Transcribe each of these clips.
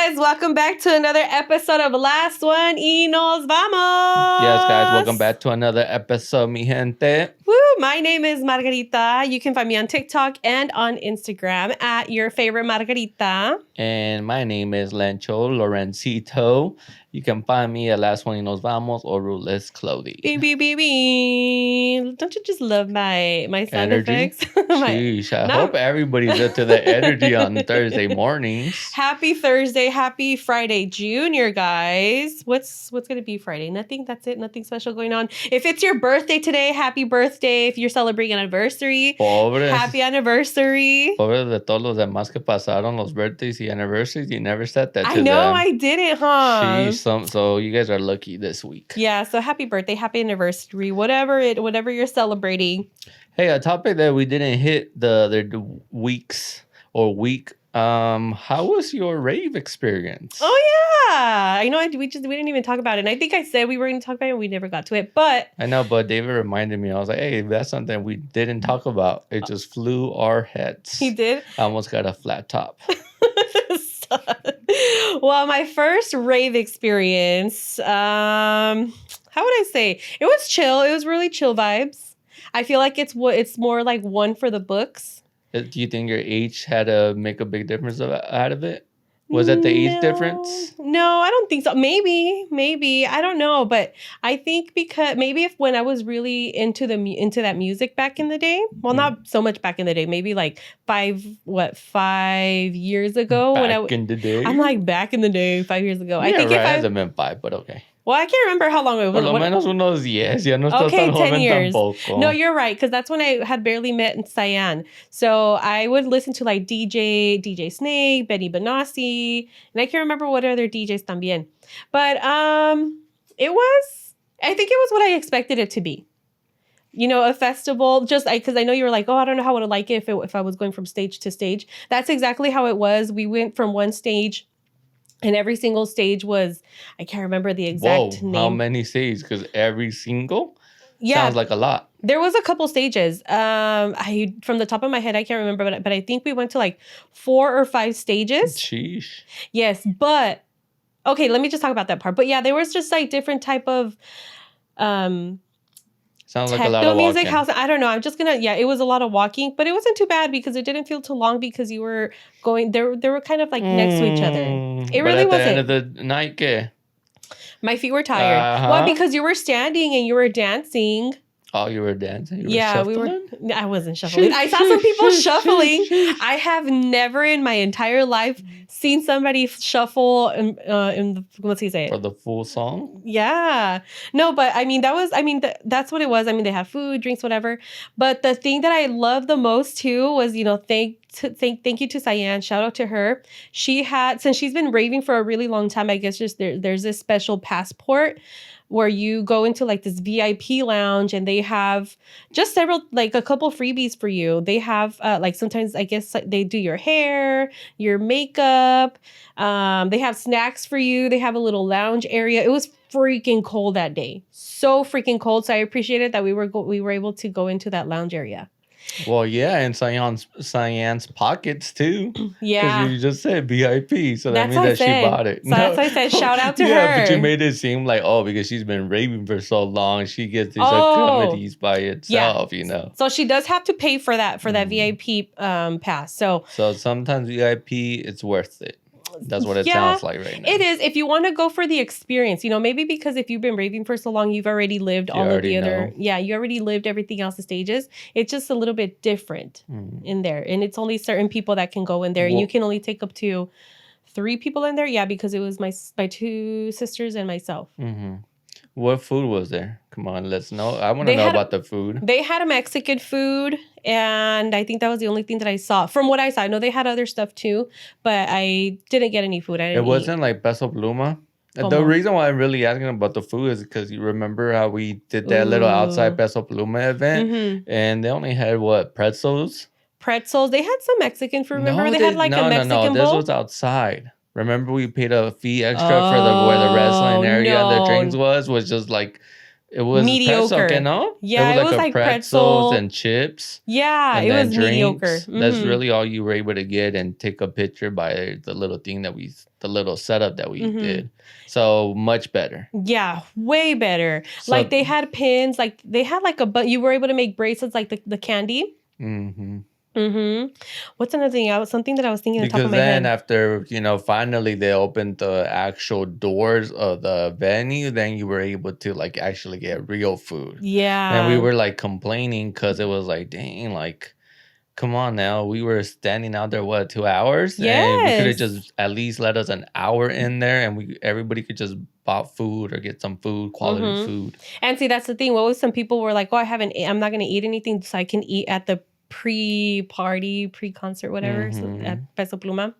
guys, welcome back to another episode of Last One y Nos Vamos. Yes, guys, welcome back to another episode, mi gente. Woo, my name is Margarita. You can find me on TikTok and on Instagram at your favorite Margarita. And my name is Lencho Lorencito. You can find me at Last One y Nos Vamos or Ruthless Clothing. Beep, beep, beep, beep. Don't you just love my sound Energy? effects? Sheesh, I hope everybody's up to the energy on Thursday mornings. Happy Thursday, happy Friday, Junior, guys. What's gonna be Friday? Nothing. That's it. Nothing special going on. If it's your birthday today, happy birthday. If you're celebrating an anniversary, Pobres. happy anniversary. Pobres de todos los demás que pasaron los birthdays y anniversaries. You never said that to I them. know I didn't, huh? Sheesh, so you guys are lucky this week. Yeah. So happy birthday, happy anniversary, whatever you're celebrating. Hey, a topic that we didn't hit the weeks or week. How was your rave experience? Oh yeah, I know. We didn't even talk about it. And I think I said we were going to talk about it, and we never got to it. But I know, but David reminded me. I was like, hey, that's something we didn't talk about. It just flew our heads. he did. I almost got a flat top. Well, my first rave experience, how would I say? It was chill. It was really chill vibes. I feel like it's more like one for the books. Do you think your age had to make a big difference out of it? Was it the age difference? No, I don't think so. Maybe. I don't know. But I think because maybe when I was really into that music back in the day, well, not so much back in the day, maybe like 5 years ago. Back in the day? I'm like back in the day, 5 years ago. Yeah, I think right, if I hasn't been 5, but okay. Well, I can't remember how long it was. Por lo menos unos 10. Ya no estás tan 10 joven years. tampoco. No, you're right, because that's when I had barely met Cyan. So I would listen to like DJ Snake, Benny Benassi, and I can't remember what other DJs también. But I think it was what I expected it to be. You know, a festival, just because I know you were like, oh, I don't know how I would like it if I was going from stage to stage. That's exactly how it was. We went from one stage. And every single stage was, I can't remember the exact name. How many stages? Because every single yeah, sounds like a lot. There was a couple stages. From the top of my head, I can't remember, but I think we went to like 4 or 5 stages. Sheesh. Yes, but okay, let me just talk about that part. But yeah, there was just like different type of sounds like a lot of music walking. house. I don't know. It was a lot of walking, but it wasn't too bad because it didn't feel too long because you were going, they were kind of like next to each other. It really wasn't. At the end of the night, ¿qué? My feet were tired. Uh-huh. Well, because you were standing and you were dancing. Oh, you were dancing? I wasn't shuffling. I saw some people shuffling. I have never in my entire life seen somebody shuffle let's say it. For the full song? Yeah. No, but I mean, that's what it was. I mean, they had food, drinks, whatever. But the thing that I loved the most too was, you know, thank you to Cyan. Shout out to her. Since she's been raving for a really long time, I guess just there's this special passport where you go into like this VIP lounge and they have just a couple freebies for you. They have like sometimes I guess they do your hair, your makeup. They have snacks for you. They have a little lounge area. It was freaking cold that day. So freaking cold. So I appreciated that we were able to go into that lounge area. Well, yeah, and Cyan's pockets too. Yeah. Because you just said VIP, so that means that she bought it. So that's why I said shout out to her. Yeah, but you made it seem like, because she's been raving for so long, she gets these accommodations by itself, you know. So she does have to pay for that VIP pass. So sometimes VIP, it's worth it. That's what it sounds like right now. It is. If you want to go for the experience, you know, maybe because if you've been raving for so long, you've already lived all of the other. Yeah, you already lived everything else, the stages. It's just a little bit different in there. And it's only certain people that can go in there. And you can only take up to 3 people in there. Yeah, because it was my 2 sisters and myself. Mm-hmm. What food was there? Come on, let's know. I want to know about the food. They had a Mexican food, and I think that was the only thing that I saw. From what I saw, I know they had other stuff too, but I didn't get any food. It wasn't like Peso Pluma? The reason why I'm really asking about the food is because you remember how we did that little outside Peso Pluma event, and they only had, pretzels? Pretzels. They had some Mexican food. Remember, they had like a Mexican bowl? This was outside. Remember we paid a fee extra for where the wrestling area and the drinks was just like It was pretzel, mediocre. no? Yeah, It it was was like a like pretzels pretzel. and chips Yeah, and it then was mediocre. drinks. That's really all you were able to get and take a picture by the little thing the little setup that we did. So much better. Yeah, way better. Like So, they had pins, like they had like but you were able to make bracelets like the candy. mm-hmm. What's another thing? Something that I was thinking on top of Because my then head. after, finally they opened the actual doors of the venue, then you were able to like actually get real food. And we Yeah. were like complaining because it was like, dang, like, come on now. We were standing out there, what, 2 hours? And we could have Yes. just at least let us an hour in there and everybody could just bought food or get some food, quality food. And see, that's the thing. What was some people were like, oh, I'm not going to eat anything so I can eat at the pre-party, pre-concert, whatever, so at Peso Pluma.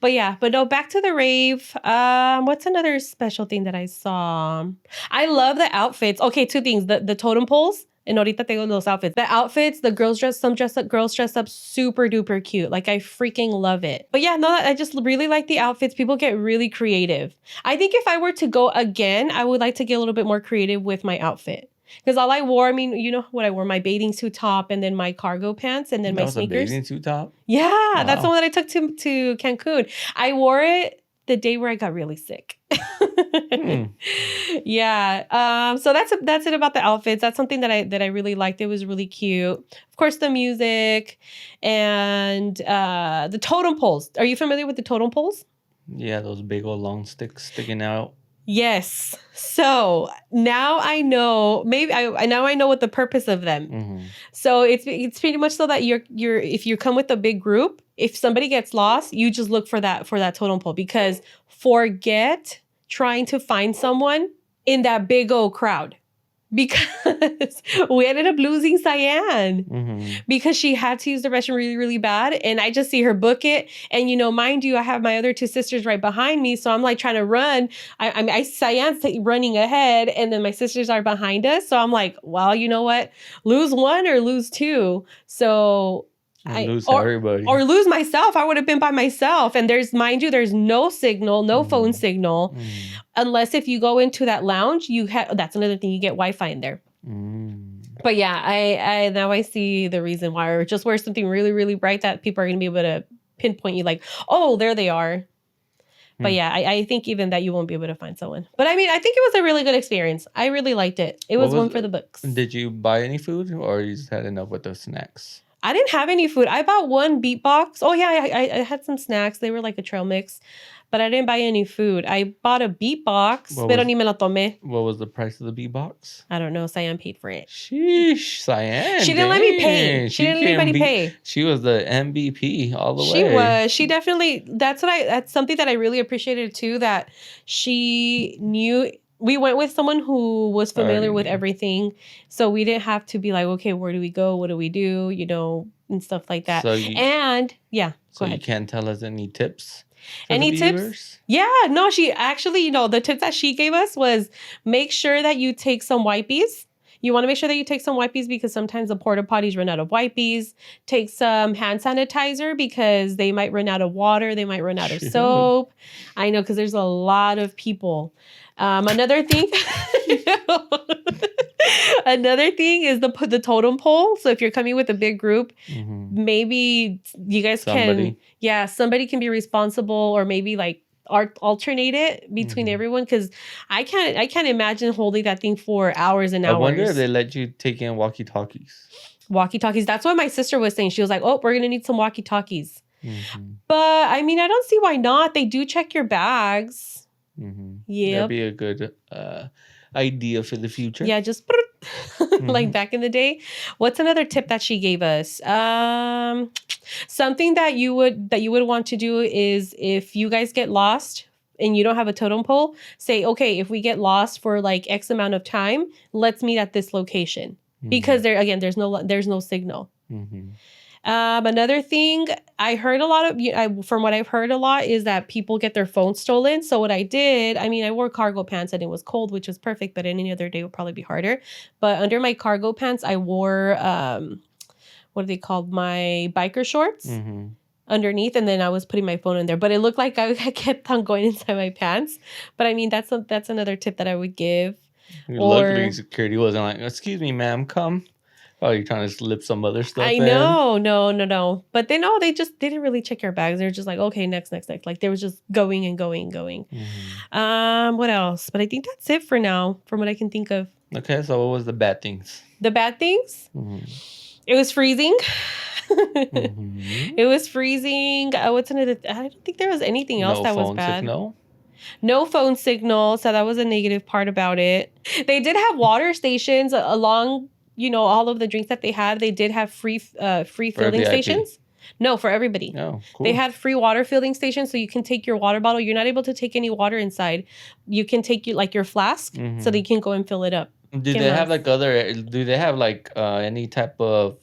But yeah, but no, back to the rave. What's another special thing that I saw? I love the outfits. Okay, two things. The totem poles. And ahorita tengo those outfits. The outfits, the girls dress up super duper cute. Like I freaking love it. But yeah, no, I just really like the outfits. People get really creative. I think if I were to go again, I would like to get a little bit more creative with my outfit. Because all I wore, I mean, you know what I wore? My bathing suit top and then my cargo pants and then That my was sneakers. a bathing suit top? Yeah, Wow. that's the one that I took to Cancun. I wore it the day where I got really sick. Yeah. So that's it about the outfits. That's something that I really liked. It was really cute. Of course, the music and the totem poles. Are you familiar with the totem poles? Yeah, those big old long sticks sticking out. Yes. So now I know. Maybe now I know what the purpose of them. So it's pretty much so that you're if you come with a big group, if somebody gets lost, you just look for that totem pole, because forget trying to find someone in that big old crowd. Because we ended up losing Cyan because she had to use the restroom really, really bad. And I just see her book it. And, mind you, I have my other two sisters right behind me. So I'm like trying to run. Cyan's running ahead and then my sisters are behind us. So I'm like, well, you know what? Lose one or lose two. So lose everybody. Or lose myself. I would have been by myself. And there's no signal, no phone signal. Unless if you go into that lounge, that's another thing, you get Wi-Fi in there. But yeah, I now I see the reason why. Or just wear something really, really bright that people are going to be able to pinpoint you like, oh, there they are. But yeah, I think even that you won't be able to find someone. But I mean, I think it was a really good experience. I really liked it. It was one for the books. Did you buy any food or you just had enough with the snacks? I didn't have any food. I bought one beatbox. Oh yeah, I had some snacks. They were like a trail mix. But I didn't buy any food. I bought a beatbox, pero ni me lo tomé. What was the price of the beatbox? I don't know. Cyan paid for it. Sheesh, Cyan. She didn't let me pay. She didn't let anybody pay. She was the MVP all the way. She was. She definitely. That's something that I really appreciated too. That she knew. We went with someone who was familiar with everything, so we didn't have to be like, okay, where do we go? What do we do? And stuff like that. So you can't tell us any tips. Any tips? Yeah, no, she actually, the tips that she gave us was make sure that you take some wipes. You want to make sure that you take some wipes because sometimes the porta potties run out of wipes. Take some hand sanitizer because they might run out of water. They might run out of soap. I know, because there's a lot of people. Another thing... Another thing is the totem pole. So if you're coming with a big group, maybe you guys somebody can be responsible, or maybe like alternate it between everyone, because I can't imagine holding that thing for hours and hours. I wonder if they let you take in walkie-talkies. Walkie-talkies. That's what my sister was saying. She was like, "Oh, we're gonna need some walkie-talkies." But I mean, I don't see why not. They do check your bags. Yeah, that'd be a good idea for the future. Yeah, just like back in the day. What's another tip that she gave us? Something that you would want to do is, if you guys get lost and you don't have a totem pole, say, okay, if we get lost for like X amount of time, let's meet at this location, because there's no signal. Another thing I heard a lot of, from what I've heard a lot, is that people get their phones stolen. So what I did, I wore cargo pants and it was cold, which was perfect, but any other day would probably be harder. But under my cargo pants, I wore, what are they called? My biker shorts underneath. And then I was putting my phone in there, but it looked like I kept on going inside my pants. But I mean, that's another tip that I would give. Luckily, Or security wasn't like, "Excuse me, ma'am, come." Oh, you're trying to slip some other stuff I in. know, no. But they no, they didn't really check your bags. They were just like, okay, next. Like they was just going and going. Mm-hmm. What else? But I think that's it for now, from what I can think of. Okay, so what was the bad things? The bad things? Mm-hmm. It was freezing. Mm-hmm. It was freezing. What's another? I don't think there was anything else No that was phone bad. signal. No phone signal, so that was a negative part about it. They did have water stations along, all of the drinks that they had. They did have free filling VIP. stations. No, for everybody. Oh, cool. They had free water filling stations, so you can take your water bottle. You're not able to take any water inside. You can take your flask, so that you can go and fill it up. Do they have Do they have any type of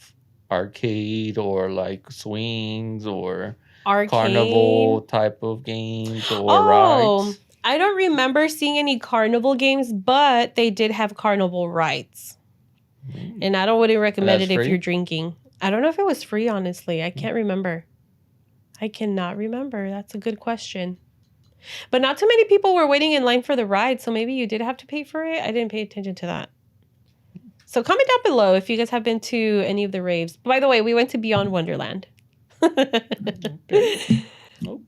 arcade or like swings or carnival type of games or rides? I don't remember seeing any carnival games, but they did have carnival rides. And I wouldn't recommend it if you're drinking. I don't know if it was free, honestly. I can't remember. I cannot remember. That's a good question. But not too many people were waiting in line for the ride, so maybe you did have to pay for it. I didn't pay attention to that. So comment down below if you guys have been to any of the raves. By the way, we went to Beyond Wonderland. Okay.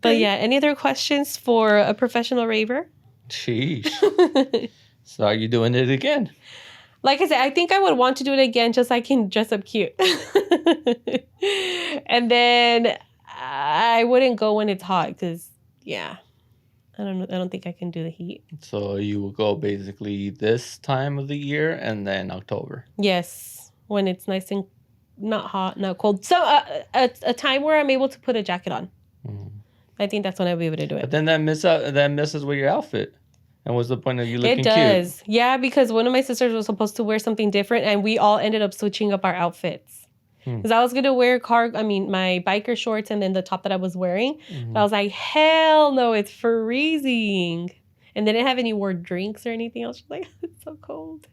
But yeah, any other questions for a professional raver? Sheesh. So are you doing it again? Like I said, I think I would want to do it again just so I can dress up cute. And then I wouldn't go when it's hot because, yeah, I don't think I can do the heat. So you will go basically this time of the year and then October. Yes, when it's nice and not hot, not cold. So a time where I'm able to put a jacket on. Mm-hmm. I think that's when I'll be able to do it. But then that messes with your outfit. And what's the point of you looking cute? It does. Cute? Yeah, because one of my sisters was supposed to wear something different, and we all ended up switching up our outfits. Because I was going to wear my biker shorts and then the top that I was wearing. Mm-hmm. But I was like, hell no, it's freezing. And they didn't have any more drinks or anything else. She's like, it's so cold.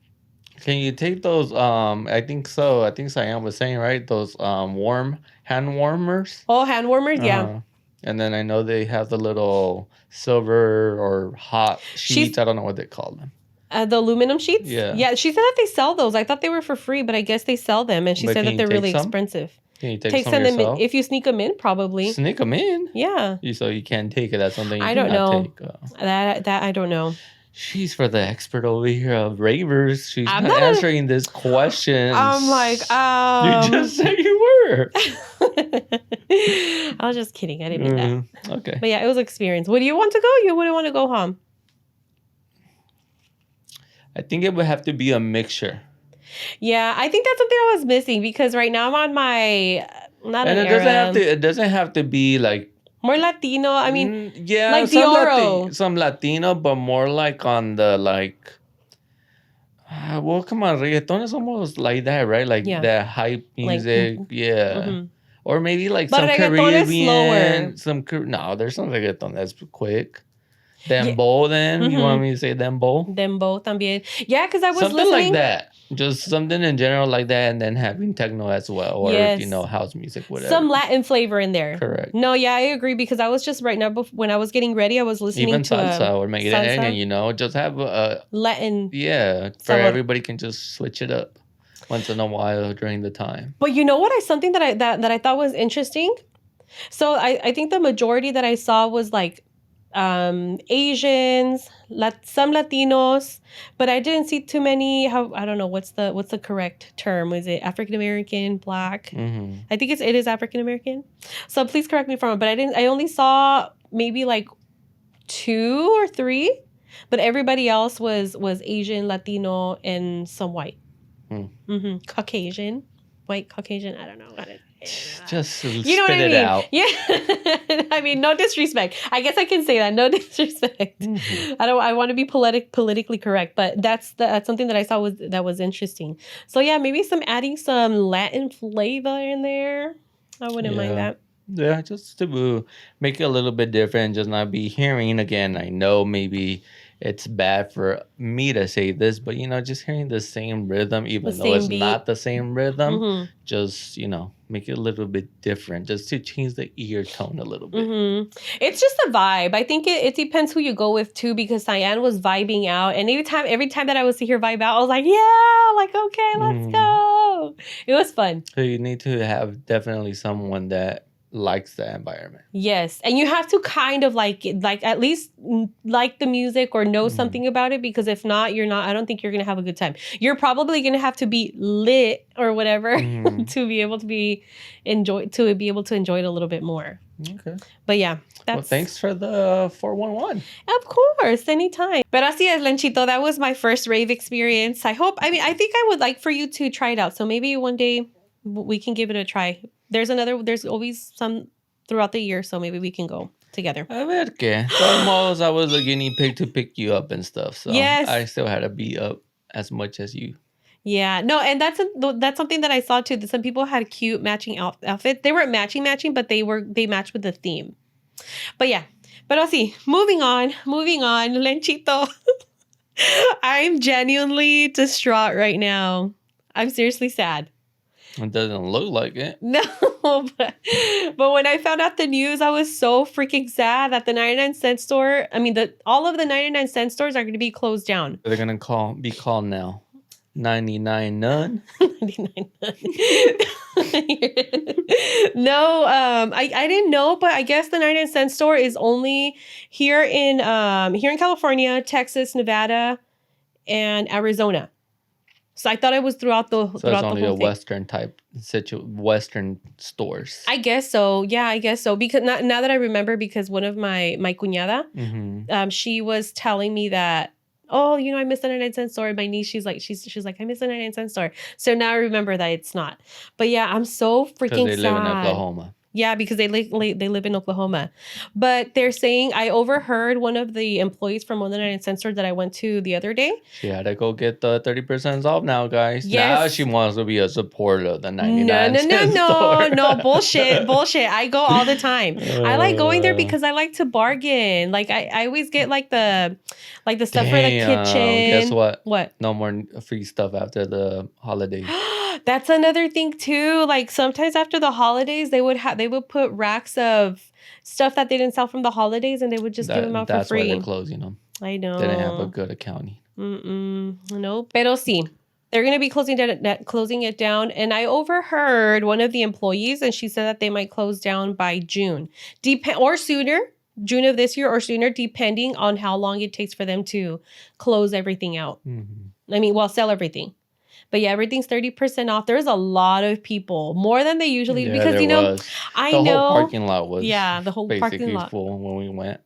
Can you take those, I think so. I think Cyan was saying, right? Those warm hand warmers. Oh, hand warmers? Yeah. And then I know they have the little silver or hot sheets. I don't know what they call them. The aluminum sheets? Yeah. Yeah, she said that they sell those. I thought they were for free, but I guess they sell them. And she said that they're really expensive. Can you take some yourself? If you sneak them in, probably. Sneak them in? Yeah. So you can't take it. That's something I don't know. That I don't know. She's for the expert over here of ravers. She's not answering this question. I'm like, You just said you were. I was just kidding. I didn't mean that. Okay. But yeah, it was an experience. Would you want to go? You wouldn't want to go home? I think it would have to be a mixture. Yeah, I think that's something I was missing because right now I'm on my it doesn't have to be like more Latino. I mean, yeah, like some Latino, but more like on the like. Well, come on, reggaeton is almost like that, right? Like that hype music, yeah. Mm-hmm. Or maybe like some Caribbean, no, there's some reggaeton that's quick. Dembow, then you want me to say dembow? Dembow también. Yeah, because I was something listening. Like that. Just something in general like that, and then having techno as well, or house music, whatever. Some Latin flavor in there. Correct. No, yeah, I agree because I was just right now when I was getting ready, I was listening even to salsa or merengue, just have a Latin. Yeah, for everybody can just switch it up once in a while during the time. But you know what? Something that I thought was interesting. So I think the majority that I saw was like Asians, some Latinos, but I didn't see too many. I don't know what's the correct term. Is it African American, Black? Mm-hmm. I think it is African American. So please correct me if I'm wrong. But I only saw maybe like 2 or 3, but everybody else was Asian, Latino, and some white. Mm-hmm. Caucasian, white Caucasian. I don't know what it. Just spit it out. Yeah. I mean, no disrespect. I guess I can say that. No disrespect. Mm-hmm. I want to be politically correct, but that's something that I saw that was interesting. So yeah, maybe adding some Latin flavor in there. I wouldn't mind that. Yeah, just to make it a little bit different, just not be hearing again. I know maybe it's bad for me to say this, but just hearing the same rhythm, even though it's beat. not the same rhythm, just make it a little bit different, just to change the ear tone a little bit. It's just a vibe. I think it depends who you go with too, because Cyan was vibing out, and every time that I was to hear vibe out, I was like, yeah, like okay, let's go. It was fun. So you need to have definitely someone that likes the environment. Yes, and you have to kind of like it, like at least like the music or know something about it, because if not, you're not. I don't think you're gonna have a good time. You're probably gonna have to be lit or whatever to be able to enjoy it a little bit more. Okay. But yeah, well, thanks for the 411. Of course, anytime. But así es, Lenchito. That was my first rave experience. I think I would like for you to try it out. So maybe one day we can give it a try. There's always some throughout the year, so maybe we can go together. A ver qué. Todos modos, I was a guinea pig to pick you up and stuff, so yes. I still had to be up as much as you. Yeah, no, and that's something that I saw too. That some people had cute matching outfits. They weren't matching, but they matched with the theme. But yeah, but I'll see. Moving on, Lenchito. I'm genuinely distraught right now. I'm seriously sad. It doesn't look like it. No, but when I found out the news, I was so freaking sad that the 99-cent store, all of the 99-cent stores are going to be closed down. They're going to be called now 99 None. 99 None. No, I didn't know, but I guess the 99-cent store is only here in California, Texas, Nevada, and Arizona. So I thought it was throughout the it's only a Western type Western stores. I guess so. Yeah, I guess so. Because now that I remember, because one of my cuñada, she was telling me that, oh, I missed the 99-cent store. And my niece, she's like, I missed the 99-cent store. So now I remember that it's not. But yeah, I'm so freaking sad. Because they live in Oklahoma. Yeah, because they live in Oklahoma. But they're saying, I overheard one of the employees from one of the 99-cent stores that I went to the other day. She had to go get the 30% off now, guys. Yes. Now she wants to be a supporter of the 99-cent store. No, bullshit. I go all the time. I like going there because I like to bargain. Like I always get like the stuff for the kitchen. Guess what? What? No more free stuff after the holidays. That's another thing too. Like sometimes after the holidays, they would put racks of stuff that they didn't sell from the holidays, and they would just give them out for free. That's why they're closing them. I know. They didn't have a good accounting. No, pero sí. They're going to be closing it down. And I overheard one of the employees, and she said that they might close down by June, or sooner. June of this year or sooner, depending on how long it takes for them to close everything out. Sell everything. But yeah, everything's 30% off. There's a lot of people, more than they usually, because the whole parking lot was the whole parking lot full when we went.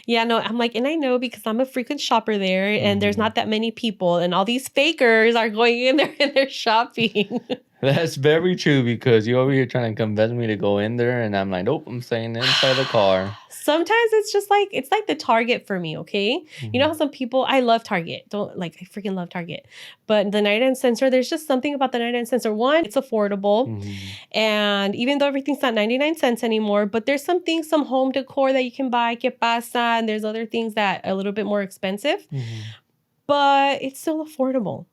Yeah, no, I'm like, and I know because I'm a frequent shopper there, and there's not that many people, and all these fakers are going in there and they're shopping. That's very true, because you're over here trying to convince me to go in there, and I'm like, nope, I'm staying inside the car. Sometimes it's just like, it's like the Target for me, okay? You know how some people, I love Target. I freaking love Target. But the 99-cent store, there's just something about the 99-cent store. One, it's affordable. And even though everything's not 99 cents anymore, but there's some home decor that you can buy, que pasa, and there's other things that are a little bit more expensive. But it's still affordable.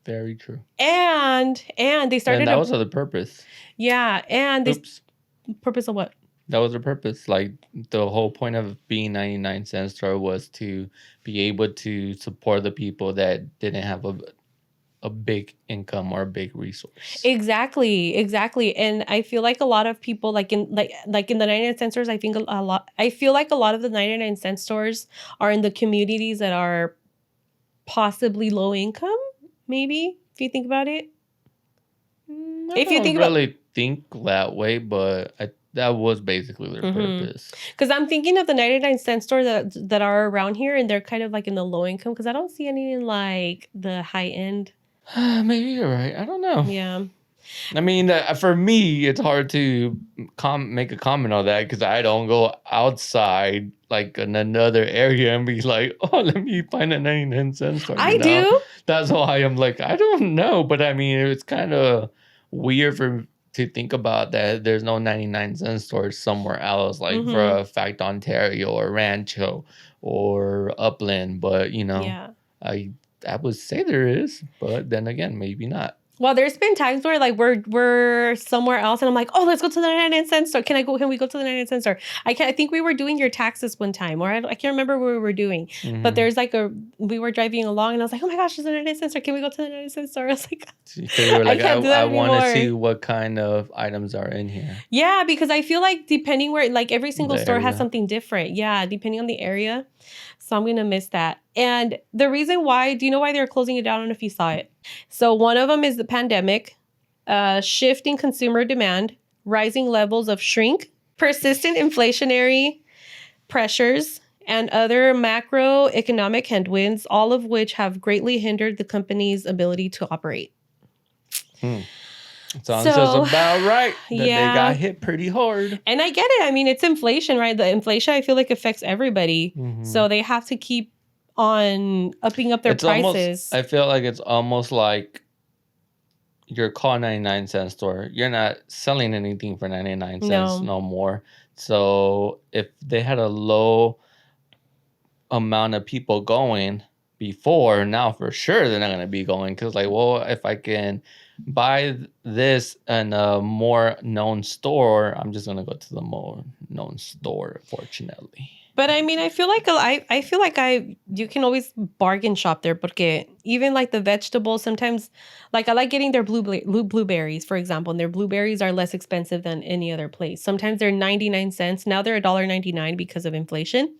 Very true. And they started... And that was the purpose. Yeah, and purpose of what? That was the purpose. Like, the whole point of being 99-cent store was to be able to support the people that didn't have a big income or a big resource. Exactly. And I feel like a lot of people, like in the 99-cent stores, I feel like a lot of the 99-cent stores are in the communities that are possibly low income, maybe, if you think about it. I don't really think that way, but that was basically their purpose. Because I'm thinking of the 99-cent stores that are around here, and they're kind of like in the low income, because I don't see any in like the high end. Maybe you're right. I don't know. Yeah. I mean, for me, it's hard to make a comment on that, because I don't go outside like in another area and be like, oh, let me find a 99-cent store. I do. That's why I'm like, I don't know. But I mean, it's kind of weird to think about that there's no 99-cent stores somewhere else, like for a fact Ontario or Rancho or Upland. But, I would say there is, but then again, maybe not. Well, there's been times where like we're somewhere else and I'm like, oh, let's go to the 99-cent store. Can we go to the 99-cent store? I think we were doing your taxes one time, or I can't remember what we were doing. But there's like we were driving along and I was like, oh my gosh, there's a 99-cent store. Can we go to the 99-cent store? I was like, I want to see what kind of items are in here. Yeah, because I feel like depending where, like every single store has something different. Yeah, depending on the area. So I'm going to miss that. And the reason why, do you know why they're closing it down? I don't know if you saw it. So one of them is the pandemic, shifting consumer demand, rising levels of shrink, persistent inflationary pressures, and other macroeconomic headwinds, all of which have greatly hindered the company's ability to operate. Sounds just about right. That they got hit pretty hard. And I get it. I mean, it's inflation, right? The inflation, I feel like, affects everybody. So they have to keep on upping up their prices. I feel like it's almost like your call 99-cent store. You're not selling anything for 99 cents no more. So if they had a low amount of people going before, now for sure they're not going to be going. Because like, well, if I can buy this in a more known store, I'm just going to go to the more known store, fortunately. But I mean, I feel like you can always bargain shop there, porque even like the vegetables, sometimes like I like getting their blueberries, for example, and their blueberries are less expensive than any other place. Sometimes they're 99 cents. Now they're $1.99 because of inflation.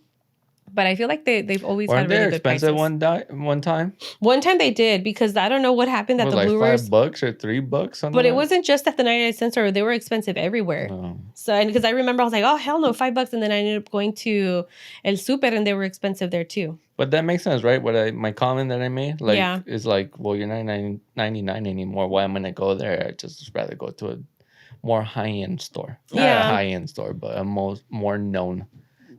But I feel like they've always had really good prices. Weren't they expensive one time? One time they did, because I don't know what happened that the blueberries $5 or $3. But it wasn't just at the 99-cent store; they were expensive everywhere. So, and because I remember I was like, oh hell no, $5, and then I ended up going to El Super and they were expensive there too. But that makes sense, right? My comment that I made, is like, well, you're not 99 anymore. Why am I gonna go there? I'd just rather go to a more high end store. Not a high end store, but a more known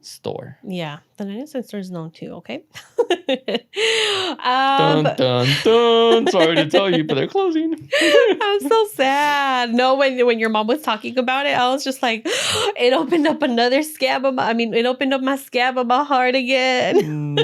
store. Yeah, the 99-cent store is known too. Okay. Dun dun dun. Sorry to tell you, but they're closing. I'm so sad. No, when your mom was talking about it, I was just like, it opened up another scab of it opened up my scab of my heart again.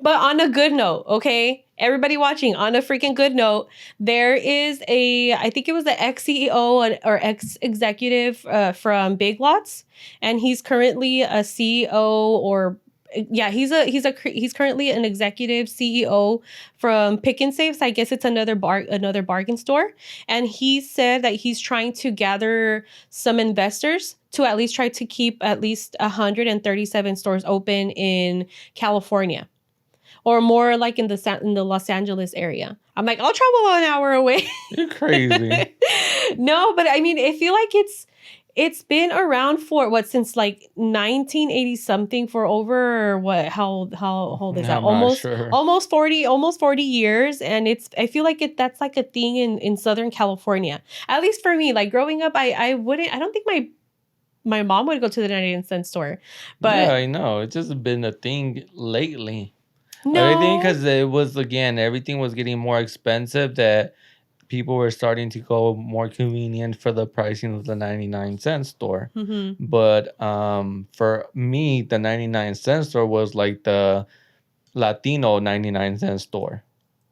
But on a good note, okay, everybody watching, on a freaking good note, there is I think it was the ex-CEO or ex-executive from Big Lots, and he's currently a CEO he's currently an executive CEO from Pick and Save. So I guess it's another bargain store. And he said that he's trying to gather some investors to at least try to keep at least 137 stores open in California. Or more like in the Los Angeles area. I'm like, I'll travel an hour away. You're crazy. No, but I mean, I feel like it's been around for since like 1980 something, for over how old is that? Almost 40 years. And I feel like that's like a thing in Southern California. At least for me, like growing up, I don't think my mom would go to the 99-cent store. But yeah, I know. It's just been a thing lately. No. Everything, because everything was getting more expensive, that people were starting to go more convenient for the pricing of the 99-cent store. But for me, the 99-cent store was like the Latino 99-cent store.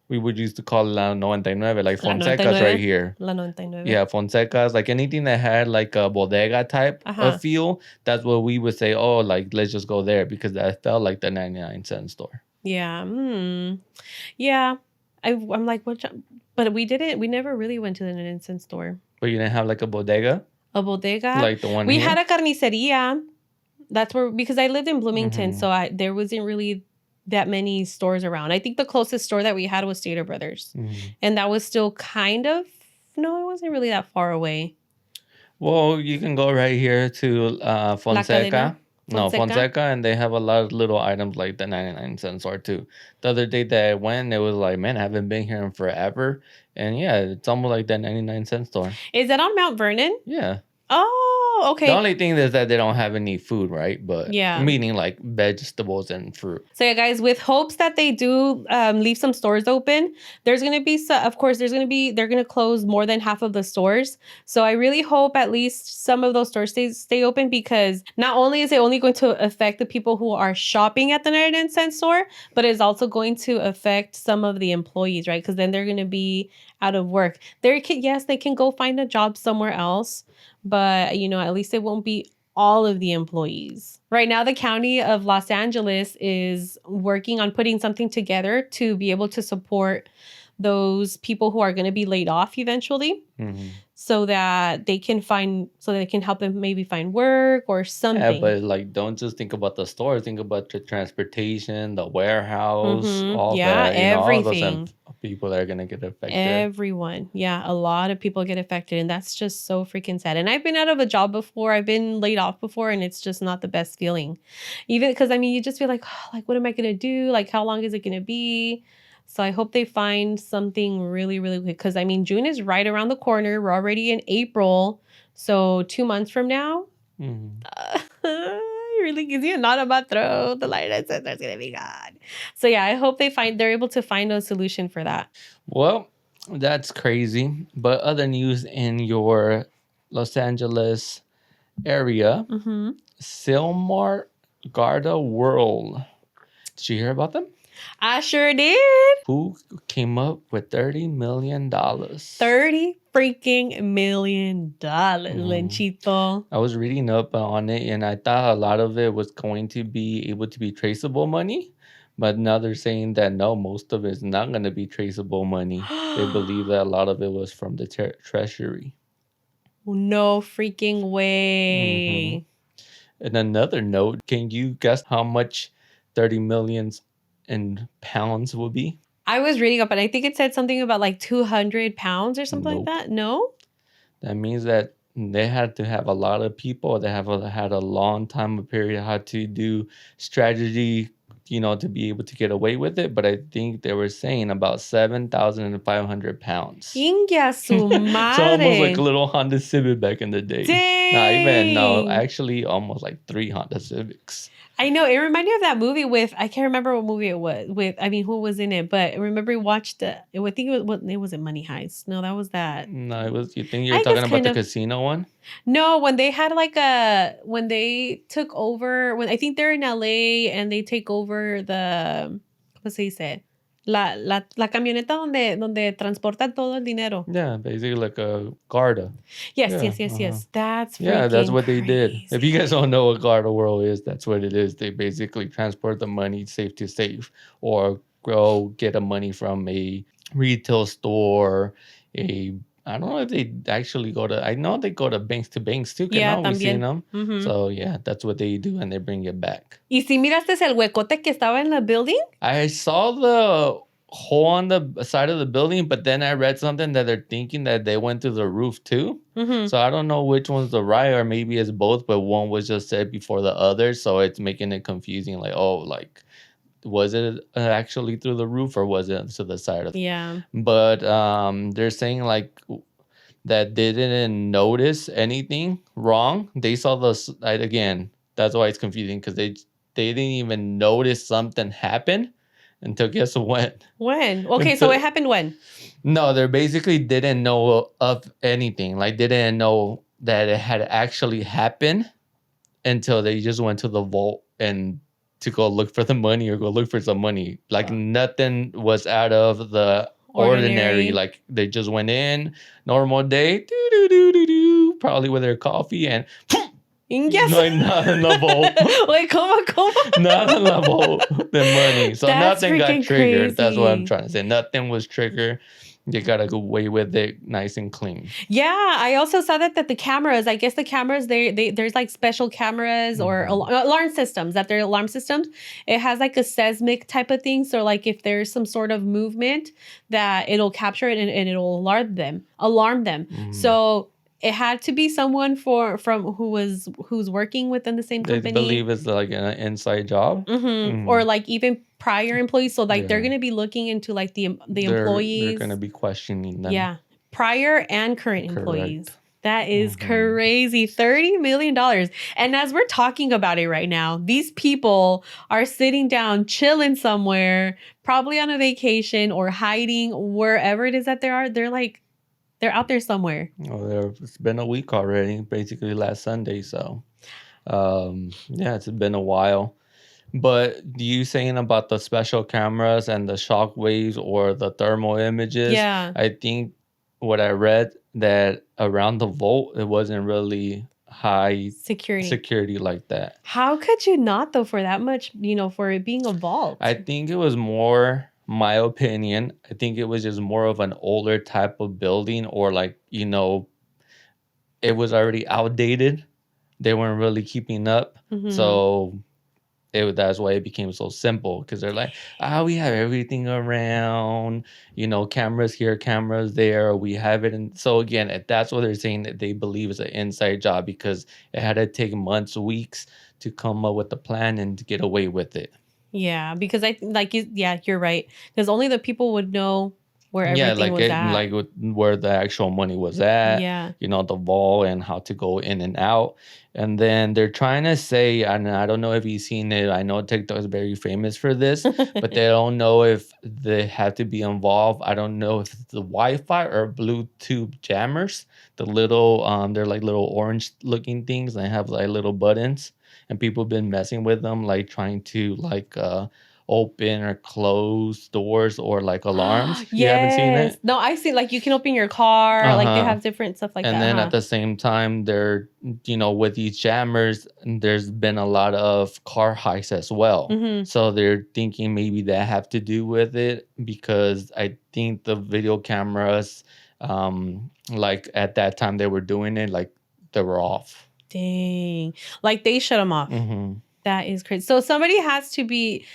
We would used to call it La 99, like Fonseca's right here. La 99. Yeah, Fonseca's, like anything that had like a bodega type of feel, that's what we would say, oh, like let's just go there, because that felt like the 99-cent store. Yeah. Yeah. I'm like, what? But we never really went to the 99-cent store. But you didn't have like a bodega? A bodega? Like the one we had a carniceria. That's where, because I lived in Bloomington, so there wasn't really that many stores around. I think the closest store that we had was Stater Brothers. And that was still it wasn't really that far away. Well, you can go right here to Fonseca. Fonseca, and they have a lot of little items like the 99-cent store too. The other day that I went, it was like, man, I haven't been here in forever. And yeah, it's almost like that 99-cent store. Is that on Mount Vernon? Yeah. Oh, Oh, okay. The only thing is that they don't have any food, right? But yeah, meaning like vegetables and fruit. So yeah, guys, with hopes that they do leave some stores open, there's gonna be of course they're gonna close more than half of the stores. So I really hope at least some of those stores stay open, because not only is it only going to affect the people who are shopping at the 99-cent store, but it's also going to affect some of the employees, right? Because then they're gonna be out of work. Yes, they can go find a job somewhere else, but at least it won't be all of the employees. Right now, the county of Los Angeles is working on putting something together to be able to support those people who are going to be laid off eventually, so that they can help them maybe find work or something. Yeah, but like, don't just think about the stores. Think about the transportation, the warehouse, all that. Everything. All those people that are gonna get affected. Everyone, yeah, a lot of people get affected, and that's just so freaking sad. And I've been out of a job before. I've been laid off before, and it's just not the best feeling. Even because you just feel like, oh, like, what am I gonna do? Like, how long is it gonna be? So I hope they find something really, really quick, because June is right around the corner. We're already in April, so 2 months from now. It really gives you a knot on my throat. The light that says that's gonna be gone. So yeah, I hope they're able to find a solution for that. Well, that's crazy. But other news in your Los Angeles area, Silmar Garda World. Did you hear about them? I sure did. Who came up with $30 million? $30 freaking million, Lenchito. I was reading up on it, and I thought a lot of it was going to be able to be traceable money. But now they're saying that no, most of it's not going to be traceable money. They believe that a lot of it was from the treasury. No freaking way. And another note, can you guess how much 30 million in pounds will be? I was reading up, and I think it said something about like 200 pounds or something like that. No? That means that they had to have a lot of people that have had a long time period how to do strategy, to be able to get away with it. But I think they were saying about 7,500 pounds. Inga su madre. So almost like a little Honda Civic back in the day. Dang. Actually almost like 3 Honda Civics. I know. It reminded me of that movie with, I can't remember what movie it was with, who was in it, but I remember we watched I think it wasn't Money Heist. No, that was that. No, it was, you think you're talking about the casino one? No, when they had when they took over, when I think they're in LA and they take over the, ¿cómo se dice? La camioneta donde transporta todo el dinero. Yeah, basically like a Garda. Yes. That's that's what crazy. They did. If you guys don't know what Garda World is, that's what it is. They basically transport the money safe to safe, or go get the money from a retail store. I don't know if they actually I know they go to banks too. Yeah, we've seen them. So yeah, that's what they do, and they bring it back. ¿Y si miraste el huecote que estaba en the building? I saw the hole on the side of the building, but then I read something that they're thinking that they went through the roof too. So I don't know which one's the right, or maybe it's both, but one was just said before the other, so it's making it confusing. Like, was it actually through the roof, or was it to the side of the... Yeah. But they're saying that they didn't notice anything wrong. They saw again, that's why it's confusing, because they didn't even notice something happen until guess when? When? Okay, so it happened when? No, they basically didn't know of anything. They didn't know that it had actually happened until they just went to the vault and to go look for the money, or go look for some money. Nothing was out of the ordinary. They just went in, normal day, probably with their coffee, and yes. Not in the vault. Wait, ¿cómo? Not in the vault. The money. So nothing got triggered. Crazy. That's what I'm trying to say. Nothing was triggered. They got to go away with it nice and clean. Yeah, I also saw that the cameras, I guess the cameras, there's special cameras or alarm systems, they're alarm systems. It has a seismic type of thing. So if there's some sort of movement, that it'll capture it and it'll alarm them. So it had to be someone who's working within the same company. They believe it's an inside job, or even prior employees. So they're gonna be looking into the employees. They're gonna be questioning them. Yeah, prior and current employees. That is crazy. $30 million. And as we're talking about it right now, these people are sitting down, chilling somewhere, probably on a vacation or hiding wherever it is that they are. They're out there somewhere. Oh, it's been a week already, basically last Sunday. So, yeah, it's been a while. But you saying about the special cameras and the shock waves or the thermal images, Yeah. I think what I read that around the vault, it wasn't really high security like that. How could you not though for that much, for it being a vault? I think it was more, my opinion, I think it was just more of an older type of building, or like, it was already outdated. They weren't really keeping up. So that's why it became so simple, because they're like, we have everything around, cameras here, cameras there, we have it. And so again, that's what they're saying, that they believe is an inside job, because it had to take months, weeks to come up with the plan and to get away with it. Yeah, because you're right, because only the people would know where everything was at. Like where the actual money was at, the vault, and how to go in and out. And then they're trying to say, and I don't know if you've seen it, I know TikTok is very famous for this, but they don't know if they have to be involved. I don't know if it's the Wi-Fi or Bluetooth jammers, the little, they're like little orange looking things, and they have like little buttons, and people have been messing with them, like trying to open or close doors or like alarms. Yes. You haven't seen it? No, I've seen, like, you can open your car, like they have different stuff like that. And then at the same time, they're, with these jammers, there's been a lot of car heists as well. So they're thinking maybe that have to do with it, because I think the video cameras, like at that time they were doing it, like they were off. Dang. Like they shut them off. That is crazy. So somebody has to be,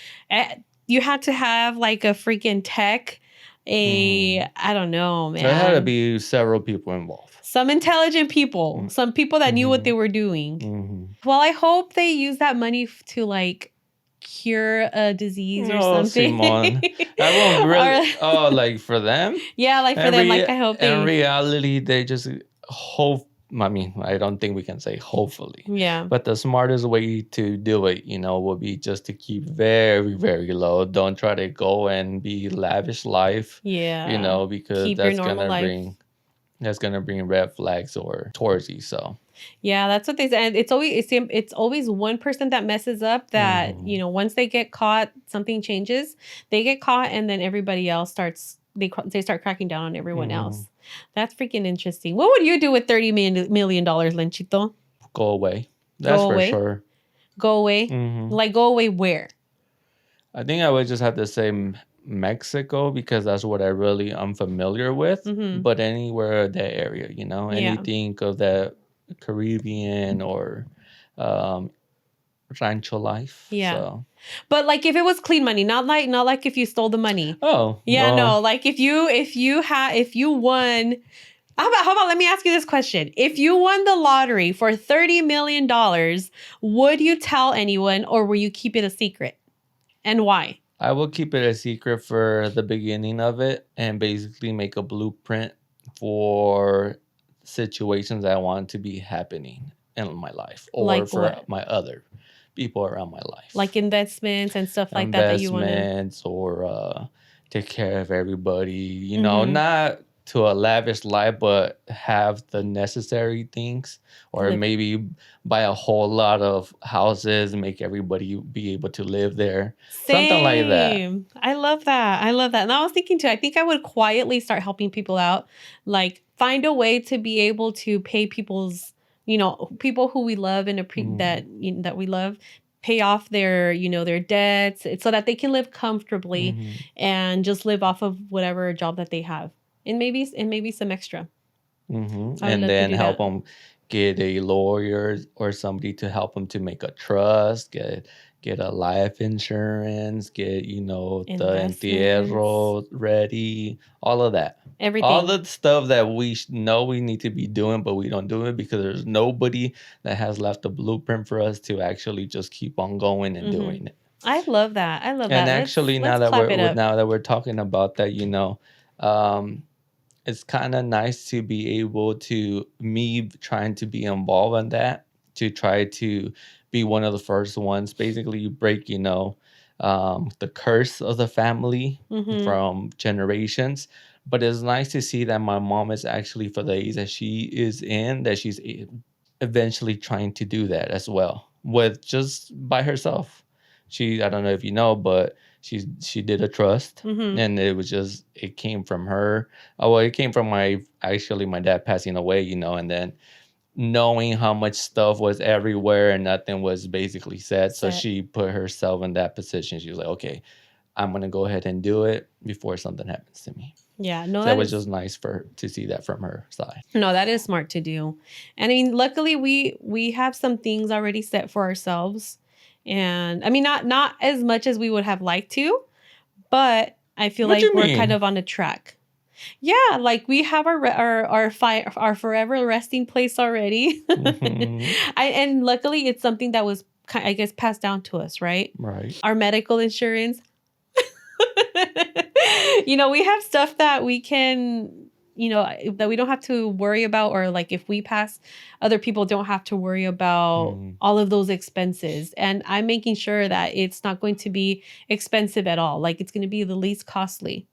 you had to have like a freaking tech, I don't know, man. There had to be several people involved. Some intelligent people, some people that knew what they were doing. Well, I hope they use that money to like cure a disease or something. Simone. I won't really, like for them? Yeah, like for them, like I hope in reality, they just hope. I mean, I don't think we can say hopefully. Yeah. But the smartest way to do it, would be just to keep very, very low. Don't try to go and be lavish life. Yeah. Because keep that's gonna bring red flags or towards you. So. Yeah, that's what they said. It's always one person that messes up that, once they get caught, something changes. They get caught, and then everybody else they start cracking down on everyone else. That's freaking interesting. What would you do with $30 million, Lenchito? Go away. That's for sure. Go away? Like, go away where? I think I would just have to say Mexico, because that's what I really am familiar with. But anywhere that area, anything of that Caribbean or rancho life. Yeah. So. But like if it was clean money, not like if you stole the money. Oh. Yeah, no. Like if you won. How about let me ask you this question. If you won the lottery for $30 million, would you tell anyone, or will you keep it a secret? And why? I will keep it a secret for the beginning of it, and basically make a blueprint for situations I want to be happening in my life, or like for what? My other people around my life, like investments and stuff like that you want to. Investments, or take care of everybody. Not to a lavish life, but have the necessary things, or maybe buy a whole lot of houses and make everybody be able to live there. Same. Something like that. I love that. And I was thinking too, I think I would quietly start helping people out, like find a way to be able to pay people's, people who we love and that we love, pay off their, their debts, so that they can live comfortably and just live off of whatever job that they have. And maybe some extra. And then help them get a lawyer or somebody to help them to make a trust, get a life insurance, get, the entierro ready, all of that. Everything. All the stuff that we know we need to be doing, but we don't do it because there's nobody that has left a blueprint for us to actually just keep on going and doing it. I love that. And actually, now that we're talking about that, it's kind of nice to be able to me trying to be involved in that, to try to be one of the first ones. Basically, you break, the curse of the family from generations. But it's nice to see that my mom is actually, for the age that she is in, that she's eventually trying to do that as well, with just by herself. I don't know if you know, but she did a trust, and it came from her. Oh, well, it came from my dad passing away, and then knowing how much stuff was everywhere and nothing was basically said. So she put herself in that position. She was like, okay, I'm going to go ahead and do it before something happens to me. Yeah, no, so that was just nice for her to see that from her side. No, that is smart to do. And I mean, luckily we have some things already set for ourselves. And I mean, not as much as we would have liked to, but I feel like we're kind of on a track. Yeah, like we have our forever resting place already. And luckily it's something that was, I guess, passed down to us, right? Right. Our medical insurance. We have stuff that we can, that we don't have to worry about, or like if we pass, other people don't have to worry about all of those expenses. And I'm making sure that it's not going to be expensive at all. Like it's going to be the least costly.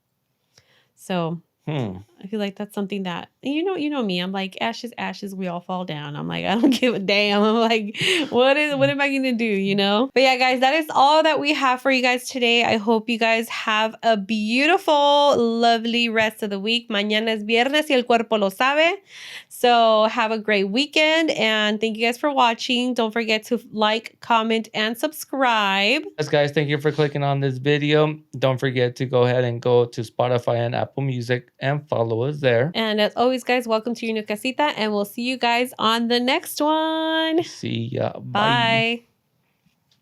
So I feel like that's something that, you know me, I'm like, ashes, ashes, we all fall down. I'm like, I don't give a damn. I'm like, what am I going to do, But yeah, guys, that is all that we have for you guys today. I hope you guys have a beautiful, lovely rest of the week. Mañana es viernes y el cuerpo lo sabe. So have a great weekend, and thank you guys for watching. Don't forget to like, comment, and subscribe. Yes, guys, thank you for clicking on this video. Don't forget to go ahead and go to Spotify and Apple Music and follow us there. And as always, guys, welcome to your new casita, and we'll see you guys on the next one. See ya. Bye.